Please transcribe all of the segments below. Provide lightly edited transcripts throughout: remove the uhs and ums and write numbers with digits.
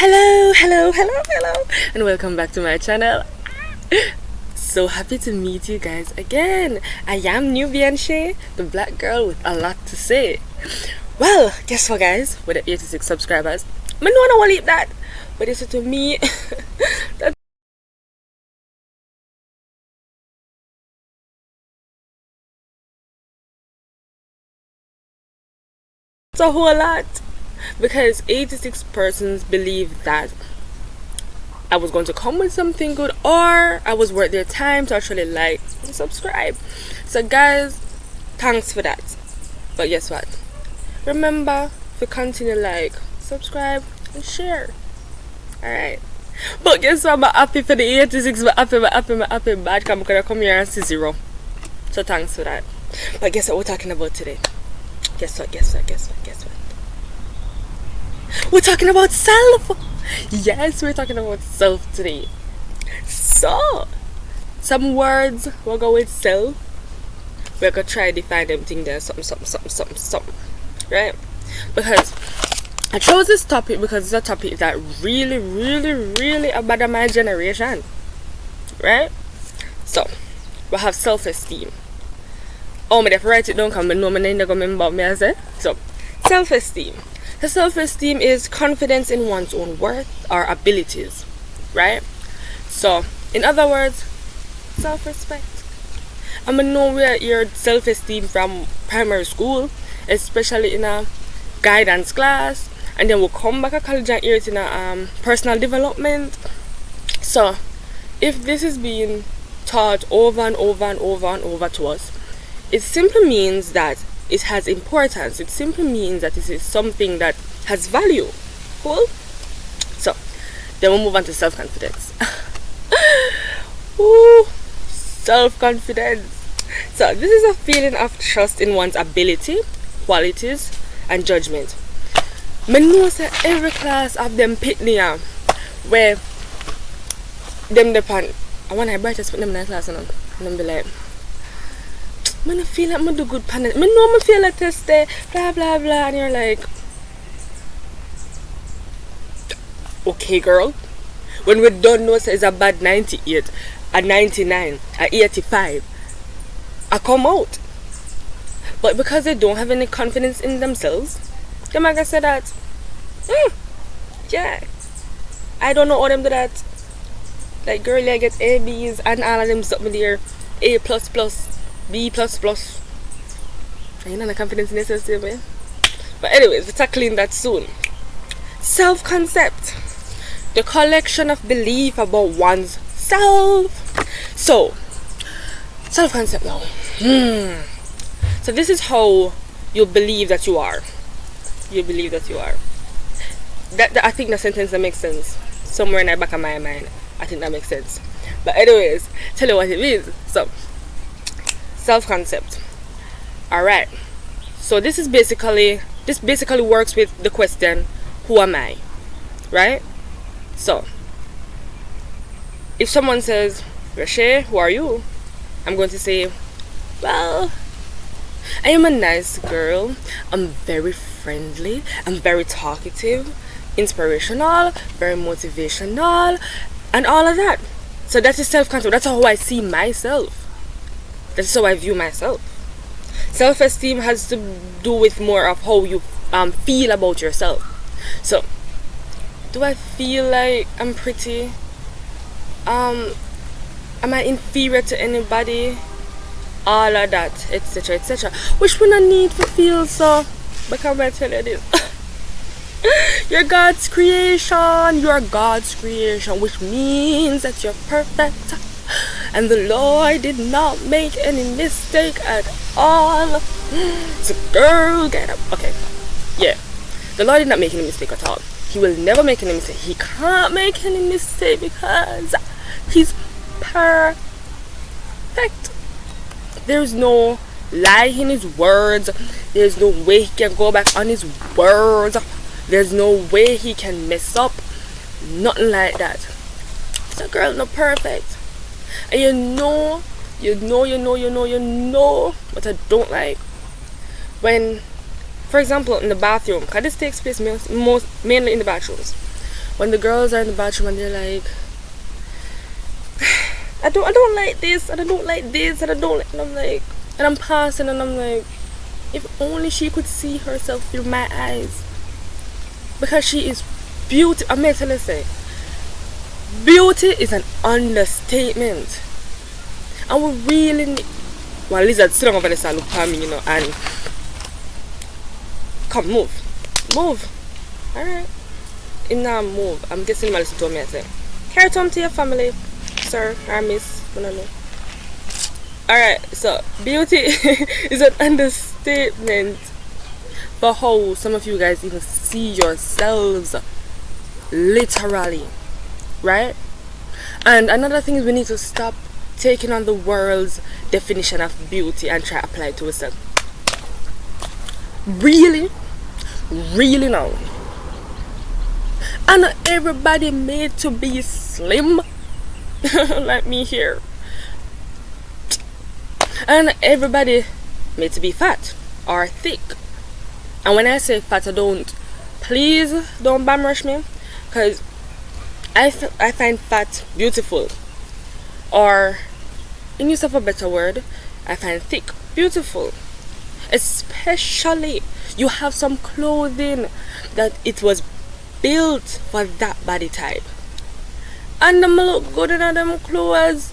Hello, and welcome back to my channel. So happy to meet you guys again. I am Nubian Shay, the black girl with a lot to say. Well, guess what, guys? With the 86 subscribers, I know I don't want to leave that, but it's to me. That's a whole lot, because 86 persons believe that I was going to come with something good, or I was worth their time to actually like and subscribe. So guys, thanks for that. But guess what? Remember to continue like, subscribe and share. Alright. But guess what? I'm happy for the 86, but happy bad because I'm gonna come here and see zero. So thanks for that. But guess what we're talking about today? Guess what? We're talking about self. Yes, we're talking about self today. So, some words we'll go with self. We're gonna try to define them thing there, something. Right? Because I chose this topic because it's a topic that really about my generation. Right? So, we have self-esteem. Oh, I have to write it down because I know my name doesn't remember me as it. So, self-esteem. The self-esteem is confidence in one's own worth or abilities, right? So, in other words, self-respect. I know where your self-esteem from primary school, especially in a guidance class, and then we'll come back to college and hear it in a personal development. So, if this is being taught over and over to us, it simply means that it has importance. It simply means that this is something that has value. Cool? So, then we'll move on to self-confidence. Ooh, self-confidence. So, this is a feeling of trust in one's ability, qualities, and judgment. I know that every class of them pick me up where them depend. I want to brightest put them in that class and them be like, I feel like I do good pan it. I know I feel like test there, blah blah blah, and you're like, okay girl, when we don't know it's a bad 98, a 99, a 85, I come out. But because they don't have any confidence in themselves, they might say that, yeah, I don't know how them do that. Like girl, I get A, B's and all of them something there, A++, B++. I ain't no confidence in yourself, man. But anyways, we're tackling that soon. Self-concept. The collection of belief about one's self. So, self-concept now. So this is how you believe that you are. You believe that you are. That I think the sentence that makes sense. Somewhere in the back of my mind, I think that makes sense. But anyways, tell you what it means. So, self-concept. Alright, so this basically works with the question, who am I? Right? So if someone says, Rashay, who are you? I'm going to say, well, I am a nice girl, I'm very friendly, I'm very talkative, inspirational, very motivational, and all of that. So that is self-concept. That's how I see myself. That's how I view myself. Self-esteem has to do with more of how you feel about yourself. So, do I feel like I'm pretty? Am I inferior to anybody? All of that, etc. Which we don't need to feel so. Because I tell you this. You're God's creation. You're God's creation, which means that you're perfect. And the Lord did not make any mistake at all. So girl, get up. Okay, yeah, the Lord did not make any mistake at all. He will never make any mistake. He can't make any mistake because he's perfect. There's no lie in his words. There's no way he can go back on his words. There's no way he can mess up. Nothing like that. So girl, not perfect. And you know what I don't like? When, for example, in the bathroom, because this takes place mainly in the bathrooms. when the girls are in the bathroom and they're like, I don't like this, and I don't like this, and I don't like, and I'm like, and I'm passing, and I'm like, if only she could see herself through my eyes, because she is beauty. I'm meant to say, beauty is an understatement, and we really need. Well, Lizard sit down over there and look at me, and come move, all right. In now move. I'm guessing my told me I say, carry home to your family, sir or miss. I don't know. Alright, so beauty is an understatement for how some of you guys even see yourselves, literally, right? And another thing is, we need to stop taking on the world's definition of beauty and try to apply it to ourselves. Really now. And not everybody made to be slim like me here. And not everybody made to be fat or thick. And when I say fat, please don't bum rush me, because I find fat beautiful. Or, in use of a better word, I find thick beautiful. Especially, you have some clothing that it was built for that body type, and them look good in them clothes,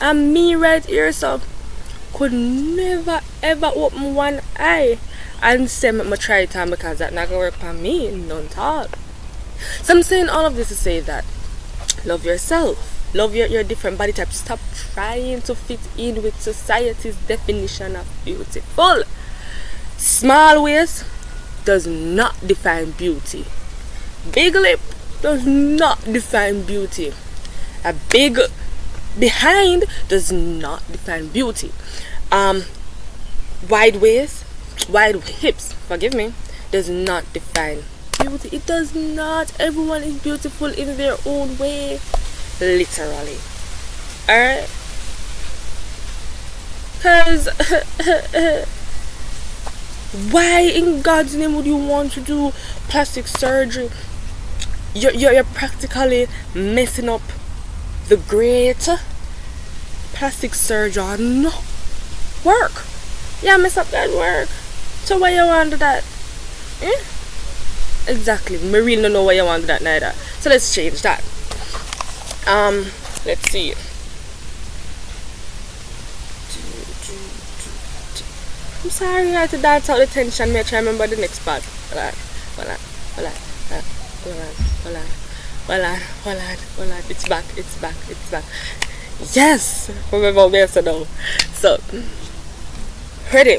and me right here so could never ever open one eye and say me try it on, because that not gonna work for me none at all. So I'm saying all of this to say that love yourself, love your different body types. Stop trying to fit in with society's definition of beautiful. Small waist does not define beauty. Big lip does not define beauty. A big behind does not define beauty. Wide waist, wide hips, forgive me, does not define beauty. It does not. Everyone is beautiful in their own way, literally. Alright? Because why in God's name would you want to do plastic surgery? You're practically messing up the great plastic surgeon work. Yeah, mess up that work. So why you want to do that? Exactly. Me really don't know why you want to do that neither. So let's change that. Let's see. I'm sorry I had to dance out the tension. Me try remember the next part. Hold on. It's back. Yes! Remember this now. So, ready.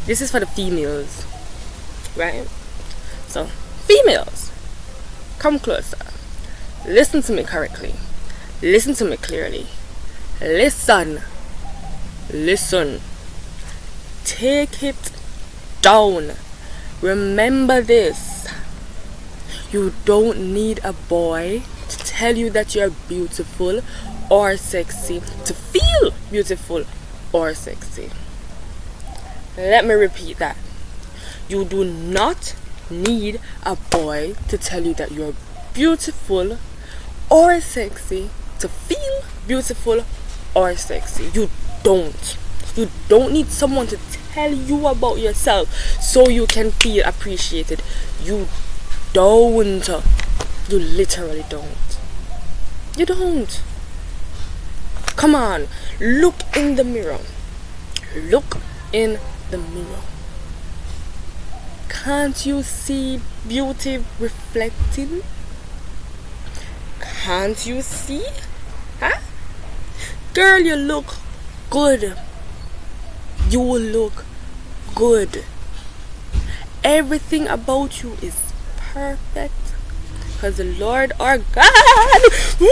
This is for the females. Right? So, females, come closer. Listen to me correctly. Listen to me clearly. Listen. Take it down. Remember this. You don't need a boy to tell you that you're beautiful or sexy to feel beautiful or sexy. Let me repeat that. You do not need a boy to tell you that you're beautiful or sexy to feel beautiful or sexy. You don't. You don't need someone to tell you about yourself so you can feel appreciated. You don't. You literally don't. You don't. Come on. Look in the mirror. Look in the mirror. Can't you see beauty reflecting? Can't you see? Huh? Girl, you look good. You look good. Everything about you is perfect. Because the Lord our God. Woo!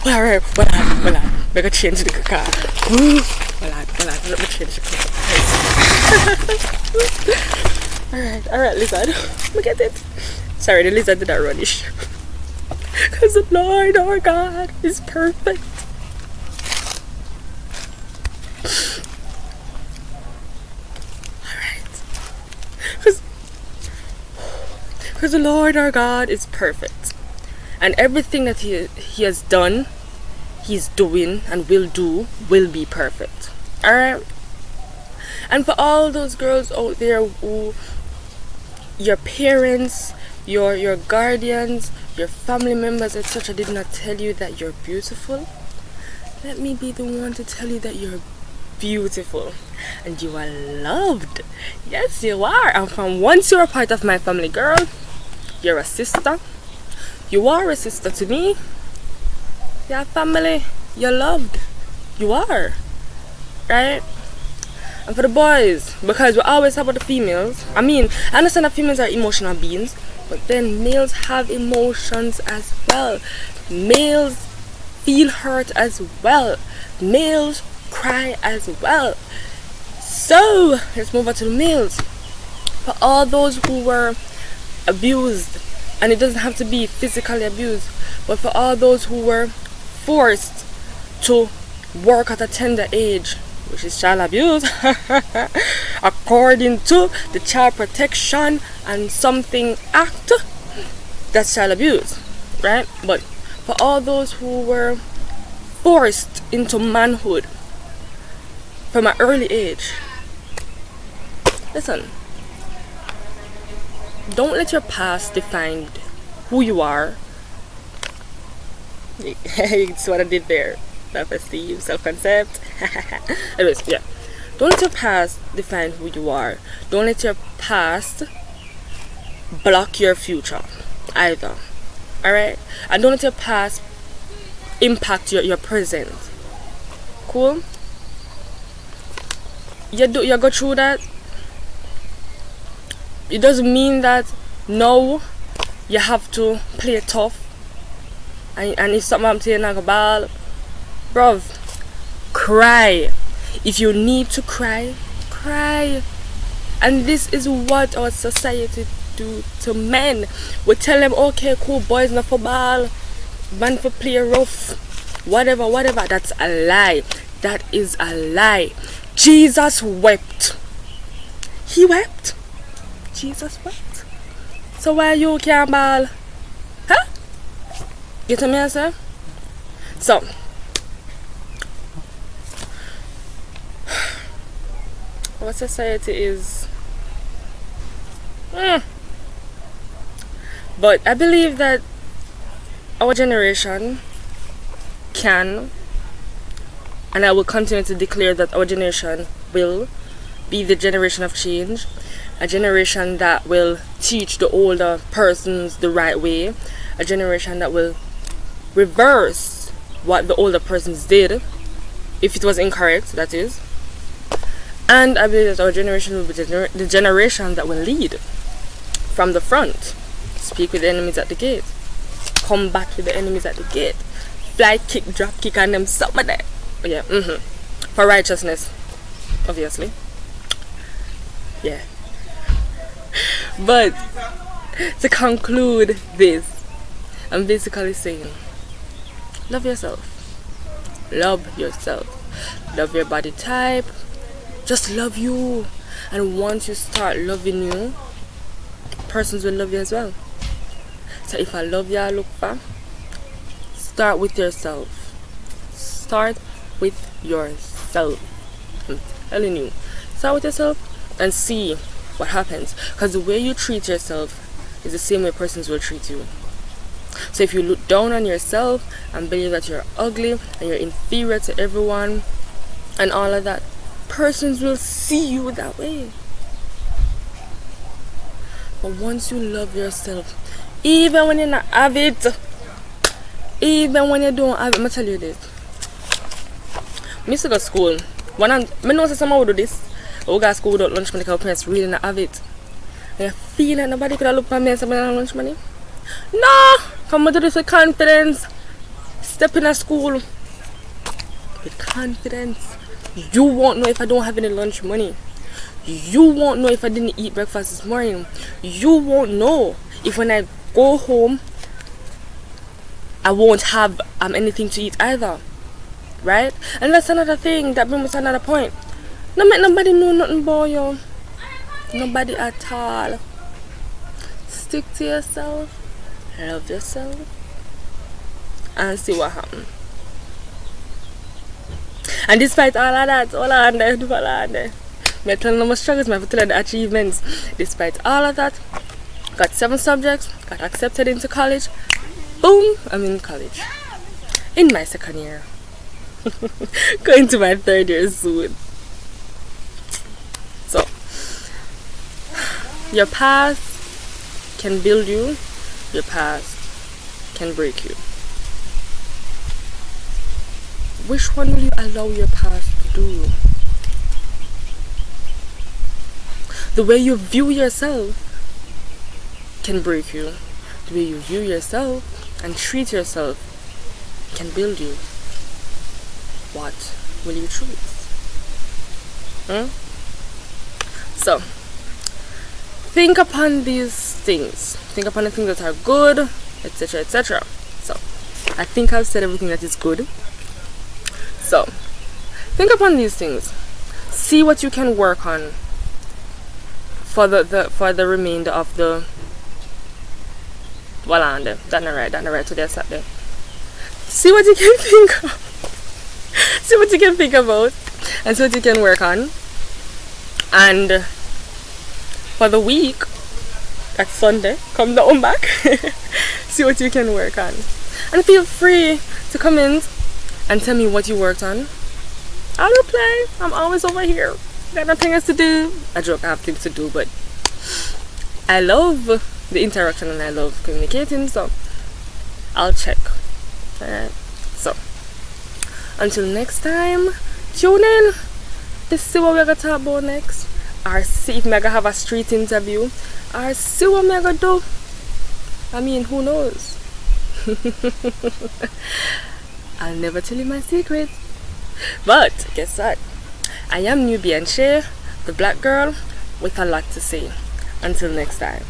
Alright, hold on. Make a change the car. Woo! Hold on. Let me change the car. Alright, lizard. Look at it. Sorry, the lizard did not runish. Because the Lord our God is perfect. because the Lord our God is perfect. And everything that he has done, he's doing and will do will be perfect. Alright? And for all those girls out there who your parents, your guardians, your family members, etc. did not tell you that you're beautiful, let me be the one to tell you that you're beautiful and you are loved. Yes, you are. And from once you're a part of my family, girl, you're a sister. You are a sister to me. You're family. You're loved. You are. Right? And for the boys, because we always talk about the females. I mean, I understand that females are emotional beings, but then males have emotions as well. Males feel hurt as well. Males cry as well. So let's move on to the males. For all those who were abused, and it doesn't have to be physically abused, but for all those who were forced to work at a tender age, which is child abuse, according to the Child Protection and Something Act, that's child abuse, right? But for all those who were forced into manhood from an early age, listen, don't let your past define who you are. It's what I did there. Self-esteem, self-concept. Anyways, yeah. Don't let your past define who you are. Don't let your past block your future either. Alright? And don't let your past impact your present. Cool? You go through that. It doesn't mean that no, you have to play tough. And if something happens to you, like a ball, bruv, cry. If you need to cry, cry. And this is what our society do to men. We tell them, okay, cool, boys not for ball, man for play rough, whatever. That's a lie. That is a lie. Jesus wept. He wept. Jesus wept. So why you can't ball? Huh? Get to me, sir? So our society is but I believe that our generation can, and I will continue to declare that our generation will be the generation of change, a generation that will teach the older persons the right way, a generation that will reverse what the older persons did, if it was incorrect, that is. And I believe that our generation will be the generation that will lead from the front. Speak with the enemies at the gate. Combat with the enemies at the gate. Fly kick, drop kick, and them some of that. Yeah, for righteousness, obviously. Yeah. But to conclude this, I'm basically saying, love yourself. Love yourself. Love your body type. Just love you. And once you start loving you, persons will love you as well. So if I love you, I look for, start with yourself. Start with yourself. I'm telling you. Start with yourself and see what happens. Because the way you treat yourself is the same way persons will treat you. So if you look down on yourself and believe that you're ugly and you're inferior to everyone and all of that, persons will see you that way. But once you love yourself, even when you not have it, even when you don't have it, I'm gonna tell you this. I used to go to school. I know someone would do this. I would go to school without lunch money because parents really not have it. And I feel like nobody could have looked at me and said, I don't have lunch money. No! Come to this with confidence. Step in a school with confidence. You won't know if I don't have any lunch money. You won't know if I didn't eat breakfast this morning. You won't know if when I go home I won't have anything to eat either. Right? And that's another thing that brings us to another point. No make nobody know nothing about you. Nobody at all. stick to yourself, love yourself, and see what happens. And despite all of that, all on there, me telling them my struggles, me telling the achievements. Despite all of that, got 7 subjects, got accepted into college. Boom, I'm in college. In my 2nd year. Going to my 3rd year soon. So, your past can build you, your past can break you. Which one will you allow your past to do? The way you view yourself can break you. The way you view yourself and treat yourself can build you. What will you choose? So, think upon these things. Think upon the things that are good, etc., etc. So, I think I've said everything that is good. So, think upon these things. See what you can work on for the remainder of the That's not right today I sat there. See what you can think of. See what you can think about and see what you can work on. And for the week, that's Sunday, come down back. See what you can work on. And feel free to comment and tell me what you worked on. I'll reply. I'm always over here. Got nothing else to do. I joke, I have things to do, but I love the interaction and I love communicating, so I'll check. Alright. So until next time, tune in to see what we're gonna talk about next. Or see if I'm gonna have a street interview. Or see what I'm gonna do. I mean, who knows? I'll never tell you my secret. But guess what? I am Nubian Shay, the black girl with a lot to say. Until next time.